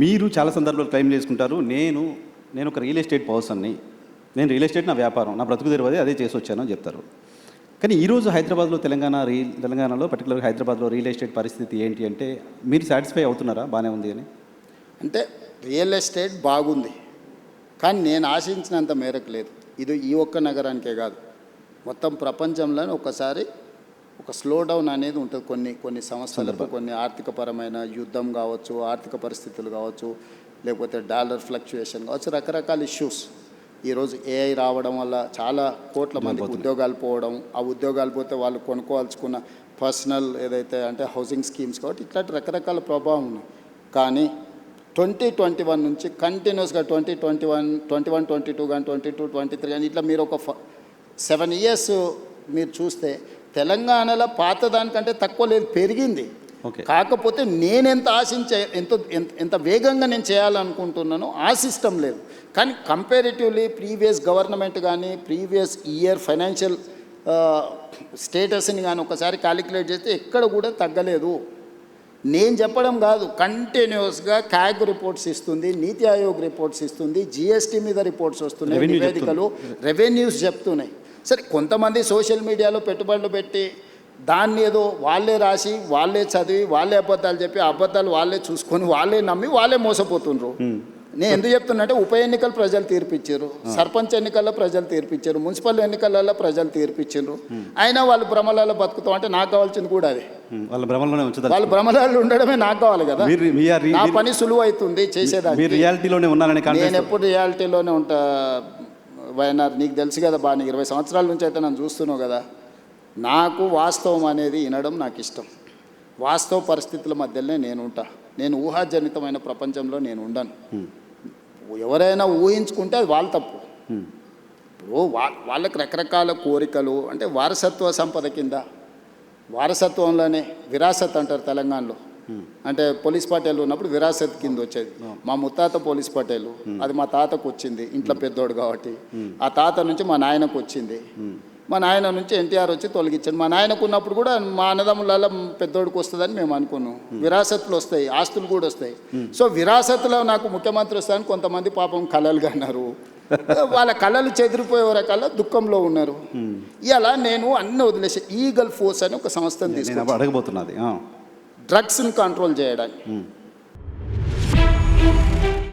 మీరు చాలా సందర్భాలు క్లెయిమ్ చేసుకుంటారు, నేను ఒక రియల్ ఎస్టేట్ పర్సన్ని, నేను రియల్ ఎస్టేట్ నా వ్యాపారం, నా బ్రతుకు తెరవది అదే చేసి వచ్చాను అని చెప్తారు. కానీ ఈరోజు హైదరాబాద్లో తెలంగాణలో పర్టికులర్గా హైదరాబాద్లో రియల్ ఎస్టేట్ పరిస్థితి ఏంటి అంటే మీరు సాటిస్ఫై అవుతున్నారా బాగానే ఉంది అని? అంటే రియల్ ఎస్టేట్ బాగుంది, కానీ నేను ఆశించినంత మేరకు లేదు. ఇది ఈ ఒక్క నగరానికే కాదు, మొత్తం ప్రపంచంలోనే ఒకసారి ఒక స్లో డౌన్ అనేది ఉంటుంది. కొన్ని సంవత్సరాలకు కొన్ని ఆర్థికపరమైన యుద్ధం కావచ్చు, ఆర్థిక పరిస్థితులు కావచ్చు, లేకపోతే డాలర్ ఫ్లక్చుయేషన్ కావచ్చు, రకరకాల ఇష్యూస్. ఈరోజు ఏఐ రావడం వల్ల చాలా కోట్ల మందికి ఉద్యోగాలు పోవడం, ఆ ఉద్యోగాలు పోతే వాళ్ళు కొనుక్కోవాల్సుకున్న పర్సనల్ ఏదైతే అంటే హౌసింగ్ స్కీమ్స్ కాబట్టి ఇట్లాంటి రకరకాల ప్రభావం ఉన్నాయి. కానీ 2021 నుంచి కంటిన్యూస్గా 2021, 22 కానీ 22, 23 కానీ ఇట్లా మీరు ఒక 7 years మీరు చూస్తే తెలంగాణలో పాత దానికంటే తక్కువ లేదు, పెరిగింది. కాకపోతే నేనెంత ఆశించే ఎంత వేగంగా నేను చేయాలనుకుంటున్నానో ఆ సిస్టమ్ లేదు. కానీ కంపారిటివ్లీ ప్రీవియస్ గవర్నమెంట్ కానీ ప్రీవియస్ ఇయర్ ఫైనాన్షియల్ స్టేటస్ని కానీ ఒకసారి క్యాలిక్యులేట్ చేస్తే ఎక్కడ కూడా తగ్గలేదు. నేను చెప్పడం కాదు, కంటిన్యూస్గా క్యాగ్ రిపోర్ట్స్ ఇస్తుంది, నీతి ఆయోగ్ రిపోర్ట్స్ ఇస్తుంది, జిఎస్టీ మీద రిపోర్ట్స్ వస్తున్నాయి, నివేదికలు రెవెన్యూస్ చెప్తున్నాయి. సరే, కొంతమంది సోషల్ మీడియాలో పెట్టుబడులు పెట్టి దాన్ని ఏదో వాళ్ళే రాసి వాళ్ళే చదివి వాళ్ళే అబద్ధాలు చెప్పి అబద్ధాలు వాళ్ళే చూసుకొని వాళ్ళే నమ్మి వాళ్ళే మోసపోతుండ్రు. నేను ఎందుకు చెప్తున్నా అంటే ఉప ఎన్నికలు ప్రజలు తీర్పిచ్చారు, సర్పంచ్ ఎన్నికల్లో ప్రజలు తీర్పిచ్చారు, మున్సిపల్ ఎన్నికలలో ప్రజలు తీర్పిచ్చారు. అయినా వాళ్ళు భ్రమలలో బతుకుతాం అంటే నాకు కావాల్సింది కూడా అదే. వాళ్ళ భ్రమలలో ఉండడమే నాకు కావాలి కదా. నా పని సులువు అవుతుంది చేసేదాన్ని. నేను ఎప్పుడు రియాలిటీలోనే ఉంటా. వైఎన్ఆర్, నీకు తెలుసు కదా బాగా, 20 సంవత్సరాల నుంచి అయితే నన్ను చూస్తున్నావు కదా. నాకు వాస్తవం అనేది వినడం నాకు ఇష్టం. వాస్తవ పరిస్థితుల మధ్యలోనే నేను ఉంటా. నేను ఊహాజనితమైన ప్రపంచంలో నేను ఉండను. ఎవరైనా ఊహించుకుంటే అది వాళ్ళ తప్పు. ఇప్పుడు వాళ్ళకి రకరకాల కోరికలు అంటే వారసత్వ సంపద కింద, వారసత్వంలోనే విరాసత్ అంటారు తెలంగాణలో. అంటే పోలీస్ పటేలు ఉన్నప్పుడు విరాసత్ కింద వచ్చేది. మా ముత్తాత పోలీస్ పటేలు, అది మా తాతకు వచ్చింది, ఇంట్లో పెద్దోడు కాబట్టి. ఆ తాత నుంచి మా నాయనకు వచ్చింది, మా నాయన నుంచి ఎన్టీఆర్ వచ్చి తొలగించాడు. మా నాయనకు ఉన్నప్పుడు కూడా మా అన్నదమ్ములలో పెద్దోడికి వస్తుందని మేము అనుకున్నాం. విరాసత్తులు వస్తాయి, ఆస్తులు కూడా వస్తాయి. సో విరాసత్తులో నాకు ముఖ్యమంత్రి వస్తాయని కొంతమంది పాపం కలలుగా అన్నారు. వాళ్ళ కళలు చెదిరిపోయే రకాల దుఃఖంలో ఉన్నారు. ఇలా నేను అన్ని వదిలేసి ఈగల్ ఫోర్స్ అని ఒక సంస్థను తీసుకున్నాను, అడగబోతున్నది డ్రగ్స్ని కంట్రోల్ చేయడానికి.